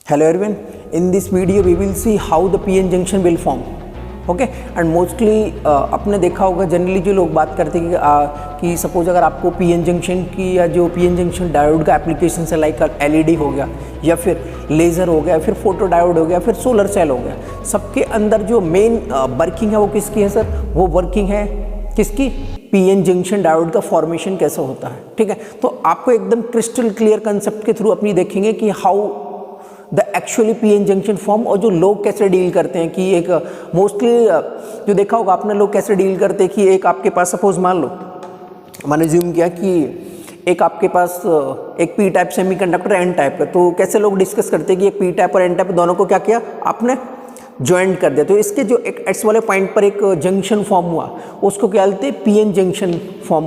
Hello everyone, in this video we will see how the PN junction will form. Okay and mostly आपने देखा होगा generally जो लोग बात करते हैं कि सपोज अगर आपको PN जंक्शन की या जो PN जंक्शन डायोड का एप्लीकेशन है लाइक LED हो गया या फिर लेज़र हो गया फिर फोटो डायोड हो गया फिर सोलर सेल हो गया, सबके अंदर जो मेन वर्किंग है वो किसकी है सर? वो वर्किंग है किसकी? PN जंक्शन डायोड का फॉर्मेशन कैसा होता है। ठीक है, तो आपको एकदम क्रिस्टल क्लियर कंसेप्ट के थ्रू अपनी देखेंगे कि how the actually PN junction form और जो लोग कैसे डील करते हैं कि एक मोस्टली जो देखा होगा आपने लोग कैसे डील करते हैं कि एक आपके पास सपोज मान लो मैंने ज्यूम किया कि एक आपके पास एक P type semiconductor N type का, तो कैसे लोग डिस्कस करते हैं कि एक P टाइप और N टाइप दोनों को क्या किया आपने ज्वाइंट कर दिया, तो इसके जो एक एक्स वाले पॉइंट पर एक जंक्शन फॉर्म हुआ उसको क्या बोलते हैं? PN जंक्शन फॉर्म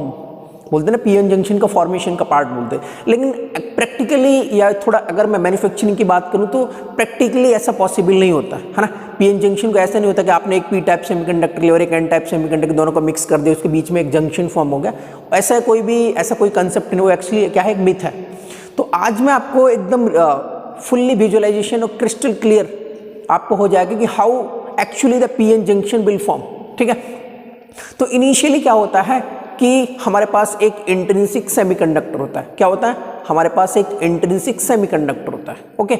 बोलते हैं ना, PN जंक्शन का फॉर्मेशन का पार्ट बोलते हैं। लेकिन प्रैक्टिकली या थोड़ा अगर मैं मैन्युफैक्चरिंग की बात करूं तो प्रैक्टिकली ऐसा पॉसिबल नहीं होता है ना। PN जंक्शन को ऐसा नहीं होता कि आपने एक P टाइप सेमीकंडक्टर लिया और एक N टाइप सेमीकंडक्टर दोनों को मिक्स कर दिया, उसके बीच में एक जंक्शन फॉर्म हो गया, ऐसा कोई कंसेप्ट नहीं, वो एक्चुअली क्या है? एक मिथ है। तो आज मैं आपको एकदम फुल्ली विजुअलाइजेशन और क्रिस्टल क्लियर आपको हो जाएगा कि how actually the PN junction will form. ठीक है, तो इनिशियली क्या होता है कि हमारे पास एक इंट्रिंसिक सेमीकंडक्टर होता है। क्या होता है? हमारे पास एक इंट्रिंसिक सेमीकंडक्टर होता है। Okay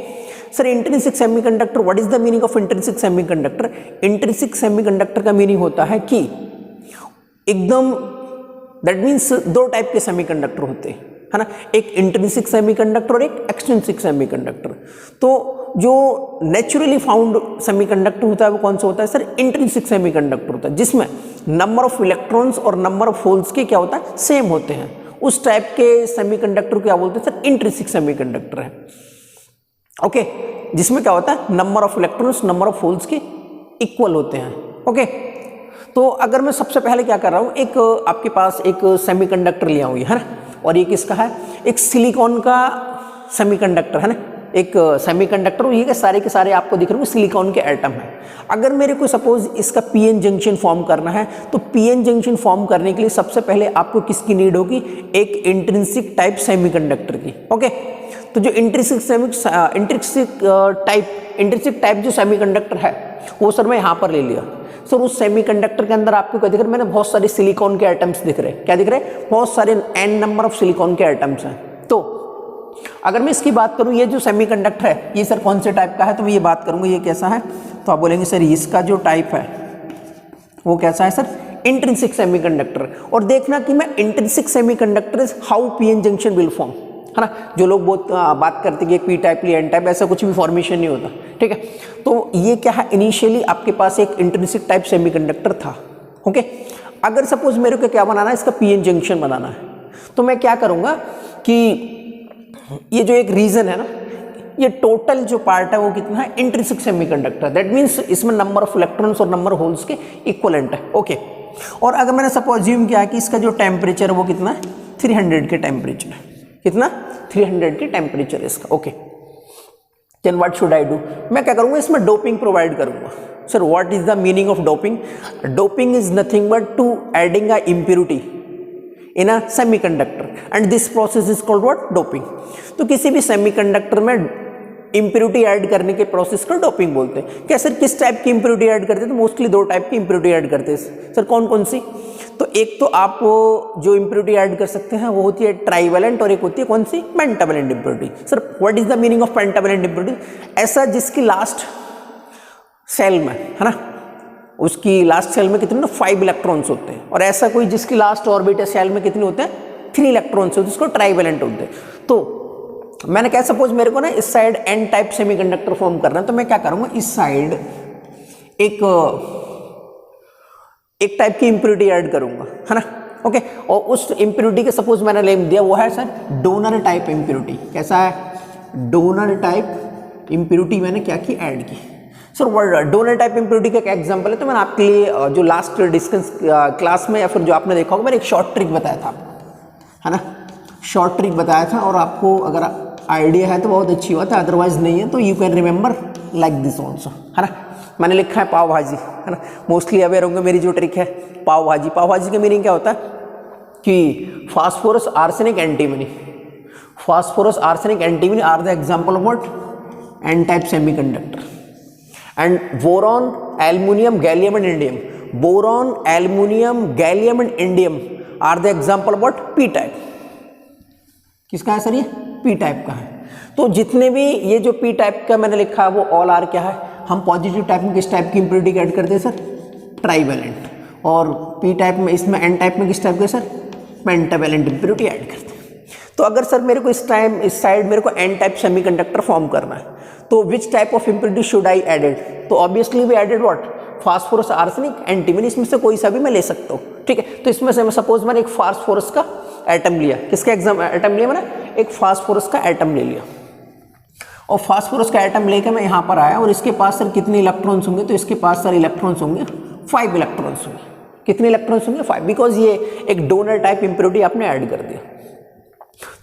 sir, intrinsic semiconductor, what is the meaning of intrinsic semiconductor? Intrinsic semiconductor का मीनिंग होता है कि एकदम दैट मीन्स दो टाइप के सेमीकंडक्टर होते हैं, है ना, एक इंट्रिंसिक सेमीकंडक्टर और एक एक्सट्रिंसिक सेमीकंडक्टर। तो जो नेचुरली फाउंड सेमीकंडक्टर होता है वो कौन सा होता है सर? इंट्रिंसिक सेमीकंडक्टर होता है, जिसमें नंबर ऑफ इलेक्ट्रॉन्स और नंबर ऑफ होल्स के क्या होता है? सेम होते हैं। उस टाइप के सेमीकंडक्टर को क्या बोलते हैं सर? इंट्रिंसिक सेमीकंडक्टर है। ओके, जिसमें क्या होता है? Number of electrons number of holes के इक्वल होते हैं। ओके, तो अगर मैं सबसे पहले क्या कर रहा हूं, एक आपके पास एक सेमीकंडक्टर लिया हूं, है ना, और ये किसका है? एक सिलिकॉन का सेमीकंडक्टर है ना, एक सेमीकंडक्टर, ये के सारे आपको दिख रहे हैं सिलिकॉन के एटम है। अगर मेरे को सपोज इसका PN जंक्शन फॉर्म करना है तो PN जंक्शन फॉर्म करने के लिए सबसे पहले आपको किसकी नीड होगी? एक इंट्रिंसिक टाइप सेमीकंडक्टर की। ओके, तो जो इंट्रिंसिक टाइप जो सेमीकंडक्टर है वो सर मैं यहाँ पर ले लिया। सर उस सेमीकंडक्टर के अंदर आपको क्या दिख रहा है? मैंने बहुत सारे सिलिकॉन के एटम्स दिख रहे हैं। क्या दिख रहे हैं? बहुत सारे n नंबर ऑफ सिलिकॉन के एटम्स हैं। तो अगर मैं इसकी बात करूं, ये जो सेमीकंडक्टर है ये सर कौन से टाइप का है? तो मैं ये बात करूंगा ये कैसा है, तो आप बोलेंगे सर इसका जो टाइप है वो कैसा है सर? Intrinsic semiconductor. और देखना कि मैं intrinsic semiconductor is how PN junction will form, है ना। जो लोग बहुत बात करते हैं कि P टाइप या N टाइप, ऐसा कुछ भी फॉर्मेशन नहीं होता। ठीक है, तो ये क्या है? इनिशियली आपके पास एक इंट्रिंसिक टाइप सेमीकंडक्टर था। ओके, अगर सपोज मेरे को क्या बनाना है? इसका PN जंक्शन बनाना है, तो मैं क्या करूंगा कि ये जो एक रीजन है ना, ये टोटल जो पार्ट है वो कितना है? Intrinsic semiconductor. दैट मीन्स इसमें नंबर ऑफ इलेक्ट्रॉन्स और नंबर ऑफ होल्स के इक्वलेंट है। ओके, और अगर मैंने सपोज अज्यूम किया कि इसका जो टेम्परेचर है वो कितना है? 300 के टेम्परेचर है। कितना? 300 के टेम्परेचर है इसका। Okay, then what should I do? मैं क्या करूंगा? इसमें डोपिंग प्रोवाइड करूंगा। Sir what is the meaning of doping? Doping is nothing but to adding a impurity in a semiconductor and this process is called what? Doping. तो किसी भी semiconductor में impurity add करने के प्रोसेस को doping बोलते हैं। क्या सर किस टाइप की इम्प्योरिटी ऐड करते हैं? तो मोस्टली दो टाइप की इम्प्योरिटी ऐड करते हैं। सर कौन कौन सी? तो एक तो आप जो इम्प्योरिटी ऐड कर सकते हैं वो होती है ट्राइवेलेंट, और एक होती है कौन सी? Pentavalent impurity. Sir what is the meaning of pentavalent impurity? ऐसा जिसकी लास्ट सेल में, है ना, उसकी लास्ट सेल में कितने? 5 इलेक्ट्रॉन्स होते हैं, और ऐसा कोई जिसकी लास्ट ऑर्बिटल सेल में कितने होते हैं? 3 इलेक्ट्रॉन्स होते हैं, जिसको ट्राइवेलेंट होते हैं। तो मैंने क्या सपोज मेरे को ना इस side N type semiconductor form करना है, तो मैं क्या करूंगा? इस साइड एक टाइप की इम्प्योरिटी ऐड करूंगा, है ना। ओके, और उस इम्प्योरिटी के सपोज मैंने नेम दिया वो है सर डोनर टाइप इम्प्योरिटी। कैसा है? डोनर टाइप इम्प्योरिटी मैंने क्या की? ऐड की। सर डोनर टाइप इम्प्योरिटी का क्या एग्जांपल है? तो मैंने आपके लिए जो लास्ट डिस्कस क्लास में या फिर जो आपने देखा होगा, मैंने एक शॉर्ट ट्रिक बताया था, है ना, शॉर्ट ट्रिक बताया था, और आपको अगर आइडिया है तो बहुत अच्छी बात है, अदरवाइज नहीं है तो you can remember like this also, है ना। मैंने लिखा है पाव भाजी, है ना, मोस्टली अवेयर होंगे मेरी जो ट्रिक है पाव भाजी। पाव भाजी का मीनिंग क्या होता है कि phosphorus, arsenic, antimony. Phosphorus, arsenic, antimony are the example of what? N type semiconductor, and boron, aluminium, gallium and indium, boron, aluminium, gallium and indium are the example what, P type. किसका है sir ये, P type का है। तो जितने भी ये जो पी टाइप का मैंने लिखा है वो ऑल आर क्या है, हम पॉजिटिव टाइप में किस टाइप की इम्प्योरिटी ऐड करते हैं सर, ट्राइवेलेंट, और पी टाइप में, इसमें एन टाइप में किस टाइप के सर, पेंटावेलेंट इम्प्योरिटी ऐड करते हैं। तो अगर सर मेरे को इस साइड मेरे को एन टाइप सेमीकंडक्टर फॉर्म करना है, तो which type of impurity should I added, so obviously we added what, phosphorus, arsenic, antimony, इसमें से कोई सा भी मैं ले सकता हूँ, ठीक है। तो इसमें से मैं सपोज मैंने एक फास्फोरस का एटम लिया, किसका एटम लिया मैंने, एक फास्फोरस का एटम ले लिया, और फास्फोरस का एटम लेकर मैं यहाँ पर आया, और इसके पास सर कितने इलेक्ट्रॉन्स होंगे, तो इसके पास सर इलेक्ट्रॉन्स होंगे 5 इलेक्ट्रॉन्स होंगे। कितने इलेक्ट्रॉन्स होंगे, 5, बिकॉज ये एक डोनर टाइप इम्प्योरिटी आपने ऐड कर दिया।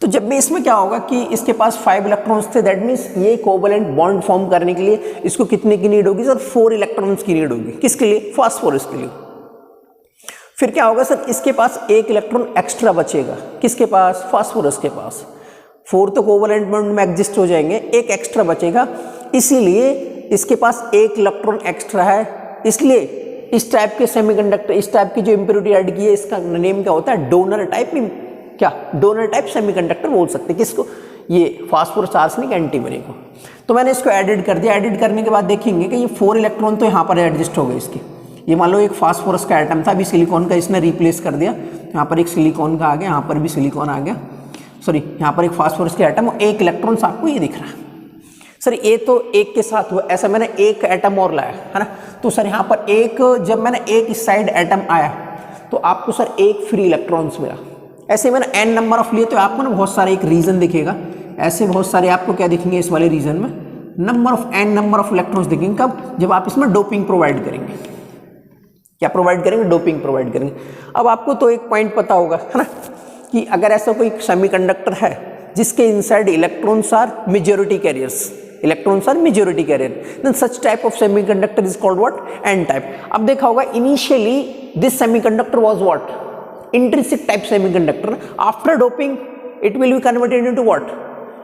तो जब भी इसमें क्या होगा कि इसके पास 5 इलेक्ट्रॉन्स थे, दैट मीन्स ये कोवैलेंट बॉन्ड फॉर्म करने के लिए इसको कितने की नीड होगी सर, 4 इलेक्ट्रॉन्स की नीड होगी। किसके लिए, फास्फोरस के लिए। फिर क्या होगा सर, इसके पास 1 इलेक्ट्रॉन एक्स्ट्रा बचेगा, किसके पास, फास्फोरस के पास। 4 तो कोवैलेंट बॉन्ड में एग्जिस्ट हो जाएंगे, 1 एक्स्ट्रा बचेगा, इसीलिए इसके पास 1 इलेक्ट्रॉन एक्स्ट्रा है, इसलिए इस टाइप के सेमीकंडक्टर, इस टाइप की जो इम्प्योरिटी ऐड की है, इसका नेम क्या होता है, डोनर टाइप, क्या डोनर टाइप सेमीकंडक्टर बोल सकते हैं। किसको, ये फास्फोरस, आर्सेनिक, एंटीमनी को। तो मैंने इसको एडिड कर दिया, एडिड करने के बाद देखेंगे कि ये 4 इलेक्ट्रॉन तो यहाँ पर एडजस्ट हो गए इसके। ये मान लो एक फास्फोरस का एटम था, अभी सिलिकॉन का इसने रिप्लेस कर दिया, यहाँ पर एक सिलिकॉन का आ गया, यहाँ पर भी सिलिकॉन आ गया, सॉरी यहाँ पर एक फास्फोरस के एटम, 1 इलेक्ट्रॉन आपको ये दिख रहा है। सर ये तो 1 के साथ हुआ, ऐसा मैंने 1 एटम और लाया है ना, तो सर यहाँ पर जब मैंने 1 इस साइड एटम आया तो आपको सर 1 फ्री इलेक्ट्रॉन्स मिला। ऐसे मैंने n नंबर ऑफ लिए तो आपको ना बहुत सारे एक रीजन दिखेगा, ऐसे बहुत सारे आपको क्या दिखेंगे इस वाले रीजन में, नंबर ऑफ इलेक्ट्रॉन्स दिखेंगे। कब, जब आप इसमें डोपिंग प्रोवाइड करेंगे। क्या प्रोवाइड करेंगे, डोपिंग प्रोवाइड करेंगे। अब आपको तो एक पॉइंट पता होगा है ना, कि अगर ऐसा कोई सेमीकंडक्टर है जिसके inside electrons are majority carriers, electrons are majority carrier, then such type of semiconductor is called what, N type. अब देखा होगा initially this semiconductor was what, intrinsic type semiconductor. After doping it will be converted into what,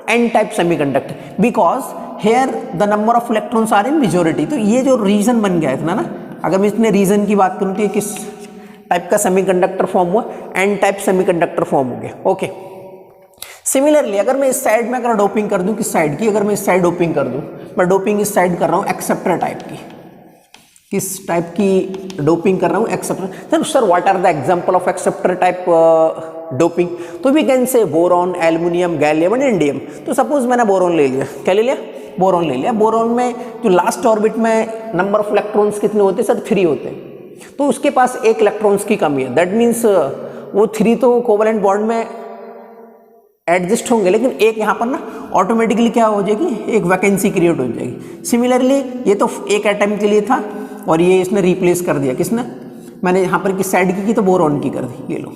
n type semiconductor, because here the number of electrons are in majority. तो ये जो reason बन गया इतना ना, अगर मैं इसने रीजन की बात करूँ तो ये किस टाइप का सेमीकंडक्टर फॉर्म हुआ, एन टाइप सेमीकंडक्टर फॉर्म हो गया। ओके, सिमिलरली अगर मैं इस साइड में अगर डोपिंग कर दूं, किस साइड की, अगर मैं इस साइड डोपिंग कर दूं, मैं डोपिंग इस साइड कर रहा हूं एक्सेप्टर टाइप की, किस टाइप की डोपिंग कर रहा हूं, acceptor. Sir what are the example of acceptor type doping, तो we can say boron, aluminium, gallium and indium. तो सपोज मैंने बोरॉन ले लिया, क्या ले लिया, बोरॉन ले लिया। बोरॉन में जो लास्ट ऑर्बिट में नंबर ऑफ इलेक्ट्रॉन्स कितने होते हैं सर, 3 होते हैं, तो उसके पास 1 इलेक्ट्रॉन्स की कमी है, दैट मीन्स वो 3 तो कोवैलेंट बॉन्ड में एडजस्ट होंगे, लेकिन एक यहाँ पर ना ऑटोमेटिकली क्या हो जाएगी, एक वैकेंसी क्रिएट हो जाएगी। सिमिलरली ये तो एक एटम के लिए था और ये इसने रिप्लेस कर दिया, किसने, मैंने यहाँ पर किस साइड की तो बोरॉन की कर दी, ये लो।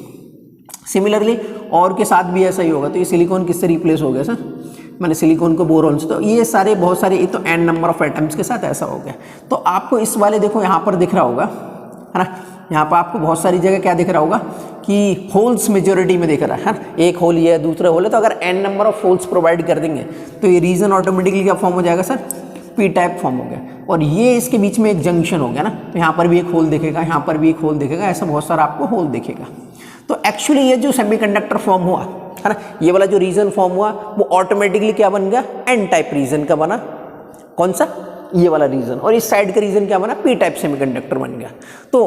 सिमिलरली और के साथ भी ऐसा ही होगा, तो ये सिलिकॉन किससे रिप्लेस हो गया सर, मैंने सिलिकॉन को बोरॉन से, तो ये सारे बहुत सारे, ये तो n नंबर ऑफ एटम्स के साथ ऐसा हो गया। तो आपको इस वाले देखो यहाँ पर दिख रहा होगा है ना, यहाँ पर आपको बहुत सारी जगह क्या दिख रहा होगा कि होल्स मेजोरिटी में दिख रहा है ना, एक होल ये है, दूसरा होल है, तो अगर n number of holes provide कर देंगे तो ये रीजन ऑटोमेटिकली क्या फॉर्म हो जाएगा सर, पी टाइप फॉर्म हो गया। और ये इसके बीच में एक जंक्शन हो गया ना, तो यहाँ पर भी एक होल दिखेगा, यहाँ पर भी एक होल दिखेगा, ऐसा बहुत सारा आपको होल दिखेगा। तो एक्चुअली ये जो सेमीकंडक्टर फॉर्म हुआ है ना, ये वाला जो रीजन फॉर्म हुआ वो ऑटोमेटिकली क्या बन गया, एन टाइप रीजन का बना, कौन सा, ये वाला रीजन, और इस साइड का रीजन क्या बना, पी टाइप सेमीकंडक्टर बन गया। तो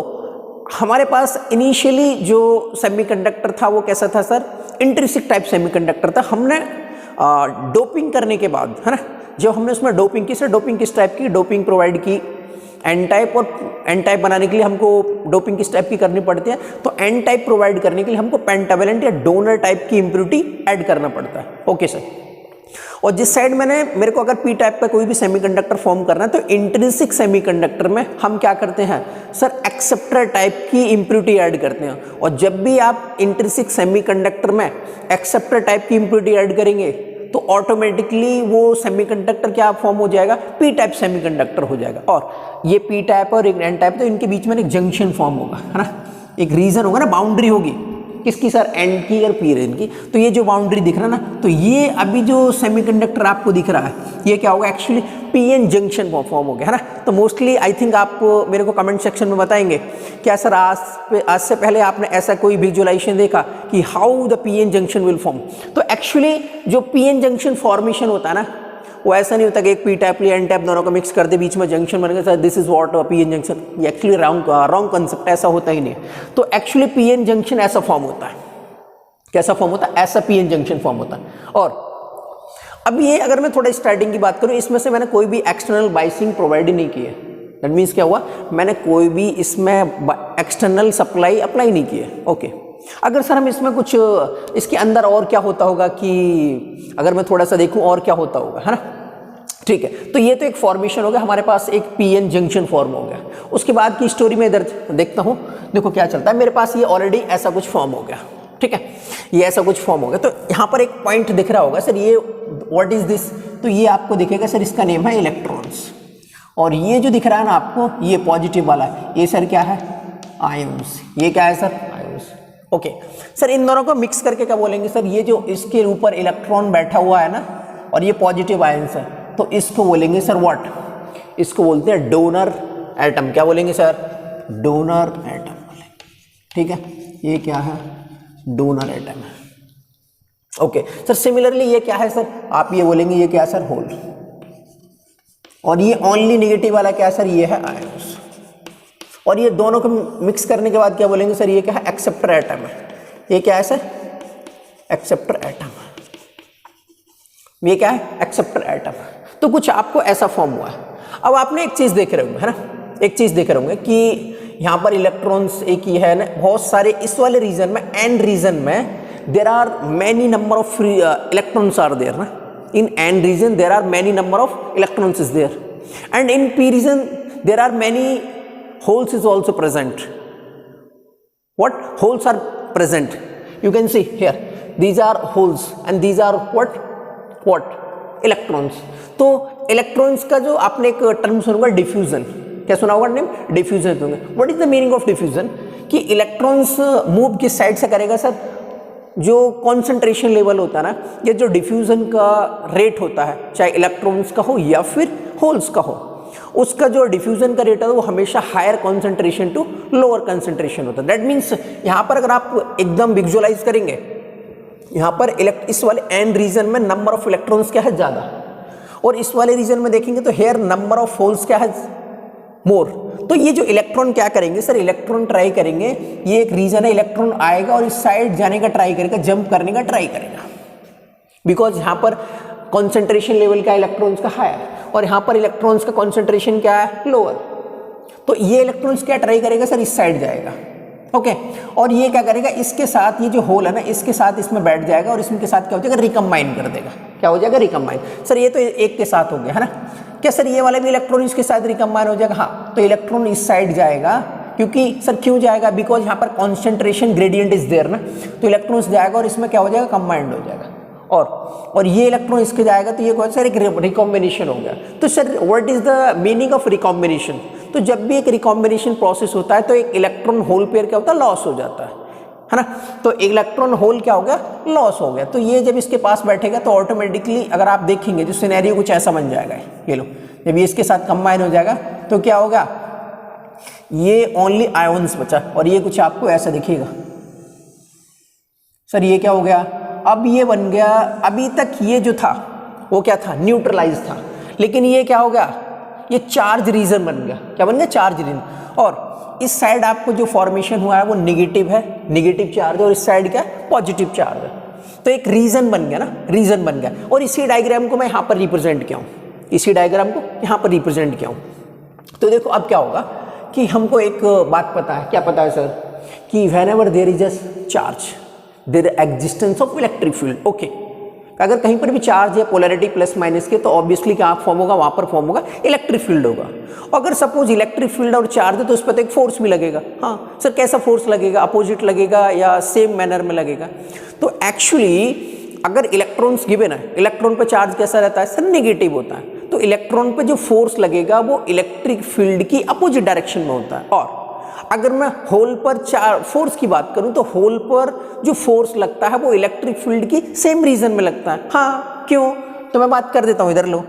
हमारे पास इनिशियली जो सेमीकंडक्टर था वो कैसा था सर, इंट्रिंसिक टाइप सेमीकंडक्टर था। हमने डोपिंग करने के बाद है ना, जब हमने उसमें डोपिंग की, सर डोपिंग किस टाइप की, डोपिंग प्रोवाइड की एन टाइप, और एन टाइप बनाने के लिए हमको डोपिंग किस टाइप की करनी पड़ती है, तो एन टाइप प्रोवाइड करने के लिए हमको पेंटावेलेंट या डोनर टाइप की इम्प्योरिटी ऐड करना पड़ता है। ओके सर, और जिस साइड मेरे को अगर पी टाइप का कोई भी सेमीकंडक्टर फॉर्म करना है, तो इंट्रिंसिक सेमीकंडक्टर में हम क्या करते हैं सर, एक्सेप्टर टाइप की इम्प्योरिटी ऐड करते हैं। और जब भी आप इंट्रिंसिक सेमीकंडक्टर में एक्सेप्टर टाइप की इम्प्योरिटी ऐड करेंगे तो ऑटोमेटिकली वो सेमीकंडक्टर क्या फॉर्म हो जाएगा, पी टाइप सेमीकंडक्टर हो जाएगा। और ये पी टाइप और एन टाइप, तो इनके बीच में एक जंक्शन फॉर्म होगा है ना, एक रीजन होगा ना, बाउंड्री होगी किसकी सर, एंड की और पी रीजन की। तो ये जो बाउंड्री दिख रहा है ना, तो ये अभी जो सेमीकंडक्टर आपको दिख रहा है ये क्या होगा, एक्चुअली पीएन जंक्शन फॉर्म हो गया है ना। तो मोस्टली आई थिंक आप मेरे को कमेंट सेक्शन में बताएंगे क्या सर आज से पहले आपने ऐसा कोई विजुअलाइजेशन देखा कि how the PN junction will form. तो एक्चुअली जो पीएन जंक्शन फॉर्मेशन होता है ना, वो ऐसा नहीं होता कि एक पी टाइप या एन टाइप दोनों को मिक्स कर दे, बीच में जंक्शन बन गया sir, this is what PN junction. ये एक्चुअली रॉन्ग कंसेप्ट, ऐसा होता ही नहीं। तो एक्चुअली पीएन जंक्शन ऐसा फॉर्म होता है, कैसा फॉर्म होता है, ऐसा पीएन जंक्शन फॉर्म होता है। और अब ये अगर मैं थोड़ा स्टार्टिंग की बात करूं, इसमें से मैंने कोई भी एक्सटर्नल बाइसिंग प्रोवाइड नहीं की है। दैट मीन्स क्या हुआ, मैंने कोई भी इसमें एक्सटर्नल सप्लाई अप्लाई नहीं की है। ओके, अगर सर हम इसमें कुछ इसके अंदर और क्या होता होगा कि अगर मैं थोड़ा सा देखूं और क्या होता होगा, है ना, ठीक है। तो ये तो एक फॉर्मेशन हो गया हमारे पास, एक पीएन जंक्शन फॉर्म हो गया। उसके बाद की स्टोरी में इधर देखता हूं, देखो क्या चलता है मेरे पास। ये ऑलरेडी ऐसा कुछ फॉर्म हो गया, ठीक है, ये ऐसा कुछ फॉर्म हो गया। तो यहाँ पर एक पॉइंट दिख रहा होगा सर, ये व्हाट इज दिस, तो ये आपको दिखेगा सर, इसका नेम है इलेक्ट्रॉन्स। और ये जो दिख रहा है ना आपको, ये पॉजिटिव वाला है, ये सर क्या है, आयंस। ये क्या है सर, आयंस। ओके सर, इन दोनों को मिक्स करके क्या बोलेंगे सर, ये जो इसके ऊपर इलेक्ट्रॉन बैठा हुआ है ना, और ये पॉजिटिव आयंस है, तो इसको बोलेंगे सर व्हाट, इसको बोलते हैं डोनर एटम। क्या बोलेंगे सर, डोनर एटम बोलेंगे, ठीक है। ये क्या है, डोनर एटम है। ओके सर, सिमिलरली ये क्या है सर, आप ये बोलेंगे ये क्या है सर, होल। और ये ओनली नेगेटिव वाला क्या है सर, ये है आयंस। और ये दोनों को मिक्स करने के बाद क्या बोलेंगे सर, ये क्या है, एक्सेप्टर एटम है। ये क्या है सर, एक्सेप्टर एटम। ये क्या है, एक्सेप्टर एटम। तो कुछ आपको ऐसा फॉर्म हुआ है। अब आपने एक चीज देख रहे होंगे, है ना, एक चीज देख रहे होंगे कि यहाँ पर इलेक्ट्रॉन्स एक ही है ना, बहुत सारे इस वाले रीजन में, एंड रीजन में there are many number of electrons are there ना। In N region there are many number of electrons is there, and in P region there are many holes is also present. What holes are present? You can see here, these are holes and these are what electrons. तो electrons का जो आपने एक term सुना होगा, diffusion. क्या सुना होगा नेम, डिफ्यूजन होगा। What is the meaning of diffusion? कि इलेक्ट्रॉन्स मूव किस साइड से करेगा सर, जो कॉन्सेंट्रेशन लेवल होता है ना, ये जो डिफ्यूजन का रेट होता है, चाहे इलेक्ट्रॉन्स का हो या फिर होल्स का हो, उसका जो डिफ्यूजन का रेट है वो हमेशा higher concentration to lower concentration होता है। दैट मीन्स यहाँ पर अगर आप एकदम विजुअलाइज करेंगे, यहाँ पर इस वाले एंड रीजन में नंबर ऑफ इलेक्ट्रॉन्स क्या है, ज़्यादा, और इस वाले रीजन में देखेंगे तो हेयर नंबर ऑफ होल्स क्या है, मोर। तो ये जो इलेक्ट्रॉन क्या करेंगे सर, इलेक्ट्रॉन ट्राई करेंगे, ये एक रीजन है, इलेक्ट्रॉन आएगा और इस साइड जाने का ट्राई करेगा, जंप करने का ट्राई करेगा, बिकॉज यहाँ पर कॉन्सेंट्रेशन लेवल क्या है इलेक्ट्रॉन्स का, हायर, और यहाँ पर इलेक्ट्रॉन्स का कॉन्सेंट्रेशन क्या है, लोअर। तो ये इलेक्ट्रॉन्स क्या ट्राई करेगा सर, इस साइड जाएगा। ओके, और ये क्या करेगा, इसके साथ ये जो होल है ना, इसके साथ इसमें बैठ जाएगा और इसके साथ क्या हो जाएगा, रिकम्बाइन कर देगा। क्या हो जाएगा, रिकम्बाइन। सर ये तो एक के साथ हो गया है ना, क्या सर ये वाला भी इलेक्ट्रॉन इसके साथ रिकम्बाइन हो जाएगा, हाँ। तो इलेक्ट्रॉन इस साइड जाएगा, क्योंकि सर क्यों जाएगा, बिकॉज यहाँ पर कॉन्सेंट्रेशन ग्रेडियंट इज देयर ना, तो इलेक्ट्रॉन्स जाएगा और इसमें क्या हो जाएगा, कंबाइंड हो जाएगा। और ये इलेक्ट्रॉन इसके जाएगा, तो ये कौन सा, एक रिकॉम्बिनेशन हो गया। तो sir what is the meaning of recombination, तो जब भी एक रिकॉम्बिनेशन प्रोसेस होता है तो एक इलेक्ट्रॉन होल पेयर क्या होता है, लॉस हो जाता है ना। तो इलेक्ट्रॉन होल क्या हो गया, लॉस हो गया। तो ये जब इसके पास बैठेगा तो ऑटोमेटिकली अगर आप देखेंगे जो सिनेरियो कुछ ऐसा बन जाएगा, ये लो, जब ये इसके साथ कंबाइन हो जाएगा तो क्या होगा, ये ओनली आयोन्स बचा, और ये कुछ आपको ऐसा दिखेगा। सर ये क्या हो गया, अब ये बन गया, अभी तक ये जो था वो क्या था, न्यूट्रलाइज था, लेकिन ये क्या हो गया, ये चार्ज रीजन बन गया। क्या बन गया, चार्ज रीजन। और इस साइड आपको जो फॉर्मेशन हुआ है वो नेगेटिव है, नेगेटिव चार्ज, और इस साइड क्या है, पॉजिटिव चार्ज है। तो एक रीजन बन गया ना, रीजन बन गया। और इसी डायग्राम को मैं यहाँ पर रिप्रेजेंट किया हूँ, इसी डायग्राम को यहाँ पर रिप्रेजेंट किया हूँ। तो देखो अब क्या होगा कि हमको एक बात पता है, क्या पता है सर, कि whenever there is a charge there existence of electric field. Okay, अगर कहीं पर भी चार्ज है पोलैरिटी प्लस माइनस के, तो ऑब्वियसली क्या फॉर्म होगा, वहाँ पर फॉर्म होगा इलेक्ट्रिक फील्ड होगा। अगर सपोज इलेक्ट्रिक फील्ड और चार्ज है तो उस पर तो एक फोर्स भी लगेगा। हाँ सर, कैसा फोर्स लगेगा, अपोजिट लगेगा या सेम मैनर में लगेगा। तो एक्चुअली अगर इलेक्ट्रॉन्स गिवन है, इलेक्ट्रॉन पर चार्ज कैसा रहता है सर, नेगेटिव होता है, तो इलेक्ट्रॉन पे जो फोर्स लगेगा वो इलेक्ट्रिक फील्ड की अपोजिट डायरेक्शन में होता है। अगर मैं होल पर फोर्स की बात करूं तो होल पर जो फोर्स लगता है वो इलेक्ट्रिक फील्ड की सेम रीजन में लगता है। हाँ, क्यों? तो मैं बात कर देता हूं, इधर लो।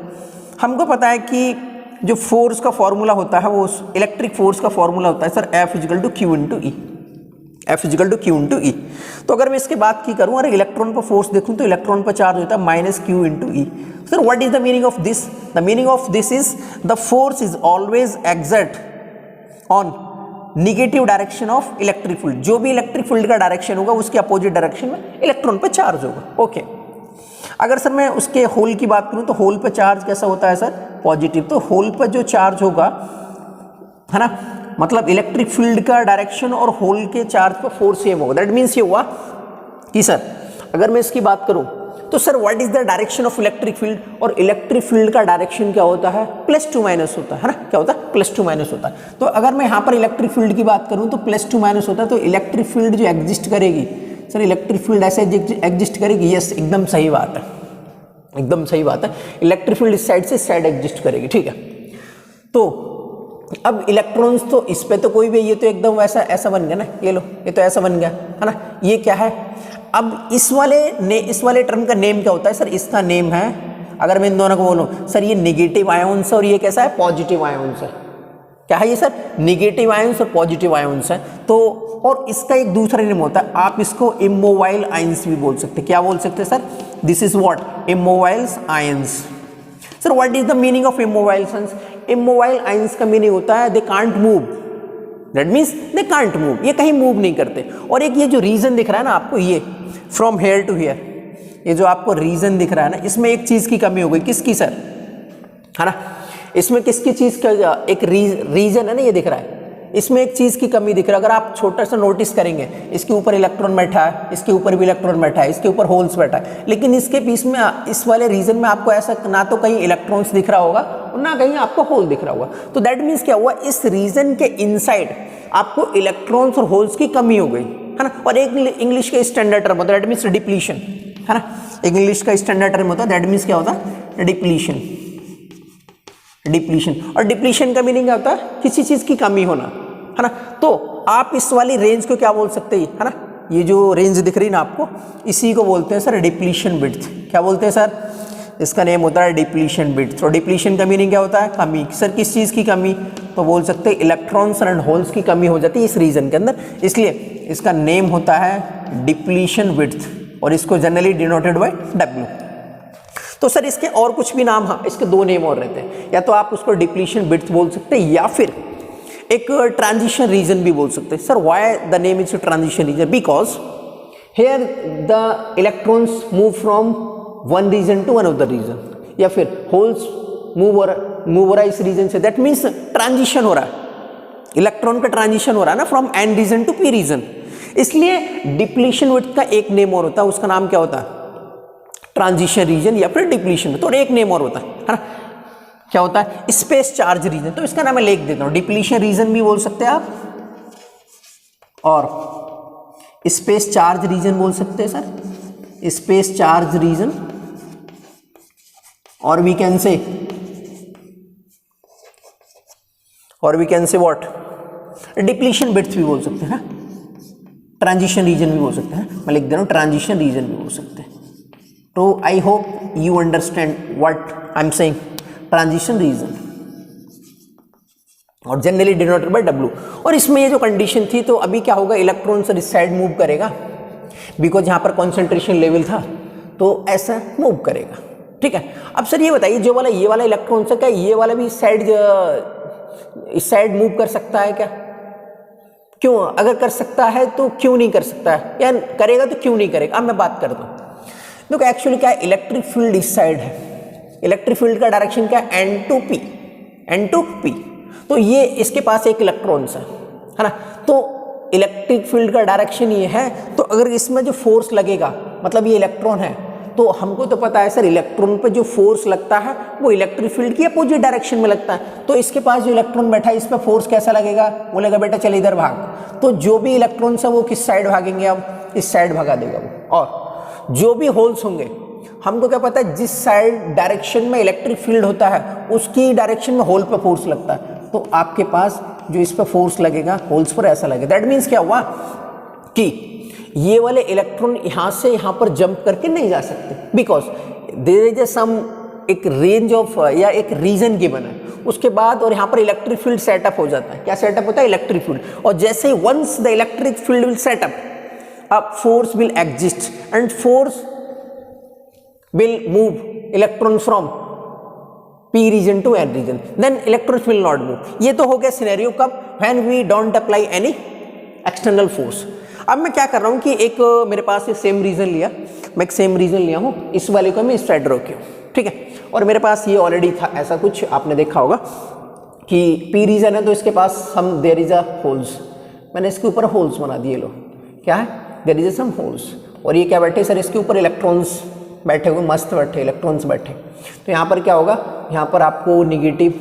हमको पता है कि जो फोर्स का फॉर्मूला होता है वो इलेक्ट्रिक फोर्स का फॉर्मूला होता है sir F is equal to q into E. F is equal to q into E. तो अगर मैं इसके बात की करूं, अरे इलेक्ट्रॉन पर फोर्स देखूं तो इलेक्ट्रॉन पर चार्ज होता है minus Q into E. Sir what is the meaning of this? The meaning of this is the force is always exert on negative direction of electric field. जो भी electric field का direction होगा उसके opposite direction में electron पर charge होगा। Okay, अगर sir मैं उसके होल की बात करूं तो होल पर चार्ज कैसा होता है सर? पॉजिटिव। तो होल पर जो चार्ज होगा, है ना, मतलब इलेक्ट्रिक फील्ड का डायरेक्शन और होल के चार्ज पर फोर्स सेम होगा। दैट मीन्स ये हुआ कि सर अगर मैं इसकी बात करूं तो sir what is the direction of electric field? और इलेक्ट्रिक फील्ड का डायरेक्शन क्या होता है? प्लस टू माइनस होता है ना, क्या होता है? प्लस टू माइनस होता है। तो अगर मैं यहाँ पर इलेक्ट्रिक फील्ड की बात करूँ तो प्लस टू माइनस होता है। तो इलेक्ट्रिक फील्ड जो एग्जिस्ट करेगी सर, इलेक्ट्रिक फील्ड ऐसे एग्जिस्ट करेगी। यस, एकदम सही बात है, एकदम सही बात है। इलेक्ट्रिक फील्ड इस साइड से इस साइड एग्जिस्ट करेगी, ठीक है। तो अब इलेक्ट्रॉन्स तो इस पे तो कोई भी, ये तो एकदम वैसा ऐसा बन गया ना, ये लो, ये तो ऐसा बन गया, है ना। ये क्या है? अब इस वाले टर्म का नेम क्या होता है सर? इसका नेम है, अगर मैं इन दोनों को बोलूं सर ये निगेटिव आयोन्स है और ये कैसा है? पॉजिटिव आयोन्स है। क्या है ये सर? निगेटिव आयंस और पॉजिटिव आयंस है। तो और इसका एक दूसरा नेम होता है, आप इसको इमोबाइल आयंस भी बोल सकते हैं। क्या बोल सकते हैं sir? This is what? Immobiles ions. Sir what is the meaning of immobile ions? Immobile ions का मीनिंग होता है they can't move. That means they can't move, ये कहीं मूव नहीं करते। और एक ये जो रीजन दिख रहा है ना आपको, ये फ्रॉम हेयर टू हेयर, ये जो आपको रीजन दिख रहा है ना, इसमें एक चीज की कमी हो गई। किसकी सर? है ना, इसमें किसकी चीज का एक रीजन है ना, ये दिख रहा है, इसमें एक चीज की कमी दिख रहा है। अगर आप छोटा सा नोटिस करेंगे, इसके ऊपर इलेक्ट्रॉन बैठा है, इसके ऊपर भी इलेक्ट्रॉन बैठा है, इसके ऊपर होल्स बैठा है, लेकिन इसके बीच में इस वाले रीजन में आपको ऐसा ना तो कहीं इलेक्ट्रॉन्स दिख रहा होगा और ना कहीं आपको होल दिख रहा होगा। तो दैट मीन्स क्या हुआ? इस रीजन के इनसाइड आपको इलेक्ट्रॉन्स और होल्स की कमी हो गई, है ना। और एक इंग्लिश का स्टैंडर्ड टर्म होता है, दैट मीन्स डिप्लीशन, है ना। एक इंग्लिश का स्टैंडर्ड टर्म होता है, दैट मीन्स क्या होता है? डिप्लीशन। डिप्लीशन, और डिप्लीशन का मीनिंग क्या होता है? किसी चीज की कमी होना, है ना। तो आप इस वाली रेंज को क्या बोल सकते हैं, है ना, ये जो रेंज दिख रही है ना आपको, इसी को बोलते हैं सर डिप्लीशन विड्थ। क्या बोलते हैं सर? इसका नेम होता है डिप्लीशन विड्थ। तो डिप्लीशन का मीनिंग क्या होता है? कमी। सर किस चीज की कमी? तो बोल सकते हैं इलेक्ट्रॉन्स एंड होल्स की कमी हो जाती है इस रीजन के अंदर, इसलिए इसका नेम होता है डिप्लीशन विड्थ, और इसको जनरली डिनोटेड बाय W। तो सर इसके और कुछ भी नाम, हाँ इसके दो नेम और रहते हैं, या तो आप उसको डिप्लीशन विड्थ बोल सकते हैं या फिर एक ट्रांजिशन रीजन भी बोल सकते हैं। Sir why the name is transition region? Because here the electrons move from one region to another region, या फिर होल्स मूव हो रहा है इस रीजन से, दैट मीन्स ट्रांजिशन हो रहा है, इलेक्ट्रॉन का ट्रांजिशन हो रहा है ना, from N region to P region. इसलिए डिप्लीशन विड्थ का एक नेम और होता है, उसका नाम क्या होता है? ट्रांजिशन रीजन या फिर डिप्लीशन। तो एक नेम और होता है ना, क्या होता है? Space charge region. तो इसका नाम मैं लिख देता हूं, डिप्लीशन रीजन भी बोल सकते हैं आप, और स्पेस चार्ज रीजन बोल सकते हैं सर, स्पेस चार्ज रीजन, और we can say what? Depletion width भी बोल सकते हैं, ट्रांजिशन रीजन भी बोल सकते हैं। मैं लिख दे रहा हूं ट्रांजिशन रीजन भी बोल सकते हैं। तो I hope you understand what I am saying, transition region, और जनरली डिनोटेड बाय W। और इसमें ये जो कंडीशन थी, तो अभी क्या होगा? इलेक्ट्रॉन सर इस साइड मूव करेगा, बिकॉज यहाँ पर कॉन्सेंट्रेशन लेवल था, तो ऐसा मूव करेगा, ठीक है। अब सर ये बताइए, जो वाला ये वाला इलेक्ट्रॉन से, क्या ये वाला भी इस साइड मूव कर सकता है क्या? क्यों? अगर कर सकता है तो क्यों नहीं कर सकता है, या करेगा तो क्यों नहीं करेगा? अब मैं बात करता हूँ। देखो एक्चुअली क्या है, इलेक्ट्रिक फील्ड इस साइड है, इलेक्ट्रिक फील्ड का डायरेक्शन क्या है? N to P। तो ये इसके पास एक इलेक्ट्रॉन्स है ना, तो इलेक्ट्रिक फील्ड का डायरेक्शन ये है, तो अगर इसमें जो फोर्स लगेगा, मतलब ये इलेक्ट्रॉन है, तो हमको तो पता है सर इलेक्ट्रॉन पे जो फोर्स लगता है वो इलेक्ट्रिक फील्ड की अपोजिट डायरेक्शन में लगता है। तो इसके पास जो इलेक्ट्रॉन बैठा है, इस पर फोर्स कैसा लगेगा? बोलेगा बेटा चल इधर भाग। तो जो भी इलेक्ट्रॉन्स है वो किस साइड भागेंगे? अब इस साइड भगा देगा वो। और जो भी होल्स होंगे, हमको क्या पता है, जिस साइड डायरेक्शन में इलेक्ट्रिक फील्ड होता है उसकी डायरेक्शन में होल पे फोर्स लगता है। तो आपके पास जो इस पर फोर्स लगेगा होल्स पर ऐसा लगेगा। दैट मीन्स क्या हुआ कि ये वाले इलेक्ट्रॉन यहाँ से यहाँ पर जंप करके नहीं जा सकते, बिकॉज देयर इज सम एक रेंज ऑफ या एक रीजन गिवन है उसके बाद, और यहाँ पर इलेक्ट्रिक फील्ड सेटअप हो जाता है। क्या सेटअप होता है? Electric field. और जैसे once the electric field will setup, अब force will exist and force will move electron from P region to N region, then electrons will not move। ये तो हो गया सिनेरियो कब? When we don't apply any external force। अब मैं क्या कर रहा हूँ कि एक मेरे पास ये सेम रीजन लिया, मैं एक सेम रीजन लिया हूँ, इस वाले को मैं इस साइड ड्रॉ किया, ठीक है। और मेरे पास ये ऑलरेडी था ऐसा कुछ, आपने देखा होगा कि P रीजन है तो इसके पास हम देयर इज अ होल्स, मैंने इसके ऊपर होल्स बना दिए। लो क्या है? There is some holes. और ये क्या बैठे सर? इसके ऊपर इलेक्ट्रॉन्स बैठे हुए, मस्त बैठे इलेक्ट्रॉन्स बैठे। तो यहाँ पर क्या होगा? यहाँ पर आपको निगेटिव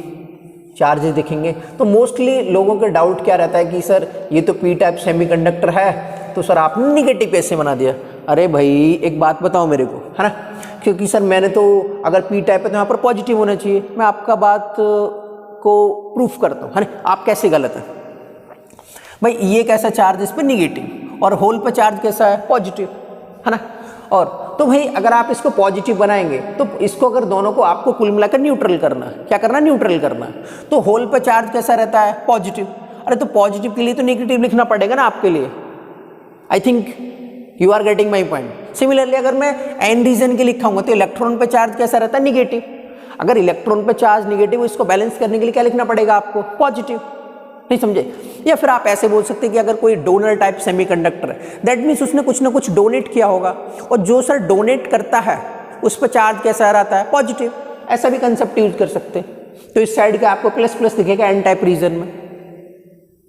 चार्जेस दिखेंगे। तो मोस्टली लोगों का डाउट क्या रहता है कि सर ये तो पी टाइप सेमीकंडक्टर है, तो सर आपने निगेटिव कैसे बना दिया? अरे भाई एक बात बताओ मेरे को, है ना, क्योंकि सर मैंने तो अगर पी टाइप है तो यहाँ पर पॉजिटिव होना चाहिए। मैं आपका बात को प्रूफ करता हूँ, है ना, आप कैसे गलत है भाई। ये कैसा चार्ज इस पर निगेटिव और होल पर चार्ज कैसा है? पॉजिटिव, है ना। और तो भाई अगर आप इसको पॉजिटिव बनाएंगे तो इसको अगर दोनों को आपको कुल मिलाकर न्यूट्रल करना है। क्या करना? न्यूट्रल करना है। तो होल पर चार्ज कैसा रहता है? पॉजिटिव। अरे तो पॉजिटिव के लिए तो नेगेटिव लिखना पड़ेगा ना आपके लिए। I think you are getting my point. Similarly अगर मैं एन रीजन के लिखाऊंगा तो इलेक्ट्रॉन पे चार्ज कैसा रहता है? निगेटिव। अगर इलेक्ट्रॉन पे चार्ज निगेटिव, इसको बैलेंस करने के लिए क्या लिखना पड़ेगा आपको? पॉजिटिव। नहीं समझे? या फिर आप ऐसे बोल सकते हैं कि अगर कोई डोनर टाइप सेमीकंडक्टर है, दैट मीन्स उसने कुछ ना कुछ डोनेट किया होगा, और जो सर डोनेट करता है उस पर चार्ज कैसा रहता है? पॉजिटिव। ऐसा भी कंसेप्ट यूज कर सकते हैं। तो इस साइड का आपको प्लस प्लस दिखेगा एन टाइप रीजन में।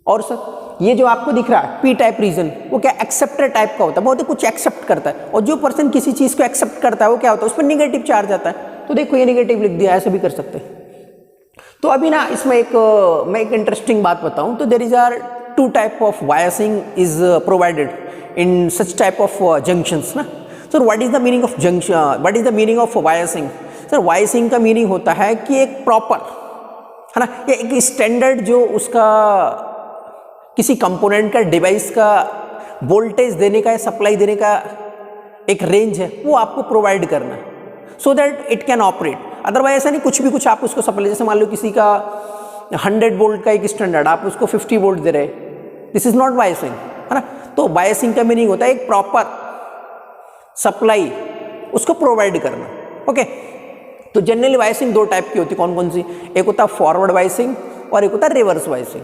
और सर ये जो आपको दिख रहा है पी टाइप रीजन, वो क्या एक्सेप्टर टाइप का होता है, बहुत कुछ एक्सेप्ट करता है। और जो पर्सन किसी चीज को एक्सेप्ट करता है वो क्या होता है? उस पर निगेटिव चार्ज आता है। तो देखो ये निगेटिव लिख दिया, ऐसे भी कर सकते हैं। तो अभी ना इसमें मैं एक इंटरेस्टिंग बात बताऊं तो there is are two type of biasing is provided in such type of junctions ना। Sir what is the meaning of junction, what is the meaning of biasing? Sir biasing का मीनिंग होता है कि एक proper, है ना, या एक स्टैंडर्ड जो उसका किसी कंपोनेंट का, डिवाइस का वोल्टेज देने का या सप्लाई देने का एक रेंज है, वो आपको प्रोवाइड करना है so that it can operate. Otherwise ऐसा नहीं कुछ भी कुछ आप उसको सप्लाई, जैसे मान लो किसी का 100 वोल्ट का एक स्टैंडर्ड, आप उसको 50 वोल्ट दे रहे, दिस इज नॉट बायसिंग, है ना। तो बायसिंग का मीनिंग होता है एक प्रॉपर सप्लाई उसको प्रोवाइड करना। ओके, तो जनरली बायसिंग दो टाइप की होती है। कौन कौन सी? एक होता है फॉरवर्ड बायसिंग और एक होता है रिवर्स बायसिंग।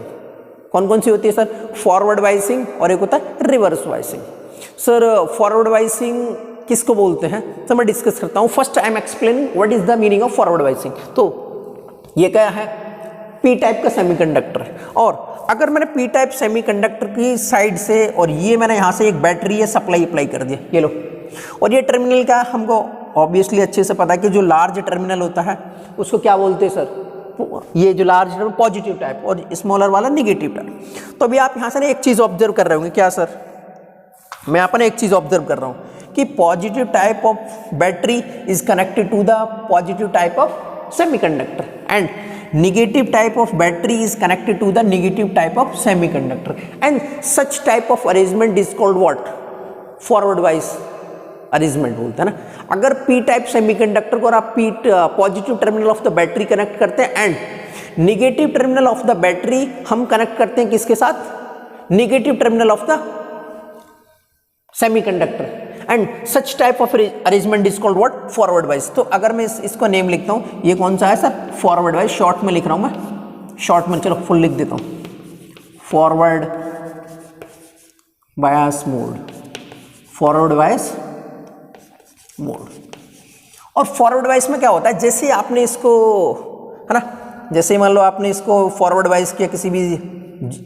कौन कौन सी होती है सर? फॉरवर्ड बायसिंग और एक होता है reverse biasing. Sir forward biasing किसको बोलते हैं? तो मैं डिस्कस करता हूँ। First I am explaining what is the meaning of forward biasing. तो ये क्या है? पी टाइप का सेमीकंडक्टर है, और अगर मैंने पी टाइप सेमीकंडक्टर की साइड से, और ये मैंने यहाँ से एक बैटरी या सप्लाई अप्लाई कर दिया, ये लो, और ये टर्मिनल का हमको ऑब्वियसली अच्छे से पता है कि जो लार्ज टर्मिनल होता है उसको क्या बोलते हैं सर? ये जो लार्ज टर्मिनल पॉजिटिव टाइप और स्मॉलर वाला निगेटिव टाइप। तो अभी आप यहाँ से ना एक चीज़ ऑब्जर्व कर रहे होंगे। क्या सर? मैं यहाँ पर एक चीज़ ऑब्जर्व कर रहा हूँ कि positive type of battery is connected to the positive type of semiconductor and negative type of battery is connected to the negative type of semiconductor, and such type of arrangement is called what? Forward wise arrangement बोलते हैं ना। अगर p type semiconductor को और आप positive terminal of the battery connect करते हैं and negative terminal of the battery हम कनेक्ट करते हैं किसके साथ? Negative terminal of the semiconductor, and such type of arrangement is called what? Forward bias. तो अगर मैं इसको नेम लिखता हूँ, ये कौन सा है सर? Forward wise. शॉर्ट में लिख रहा हूँ मैं, शॉर्ट में, चलो फुल लिख देता हूँ, forward bias mode, forward bias mode. और फॉरवर्ड बायस में क्या होता है? जैसे आपने इसको, है ना, जैसे मान लो आपने इसको फॉरवर्ड बायस किया किसी भी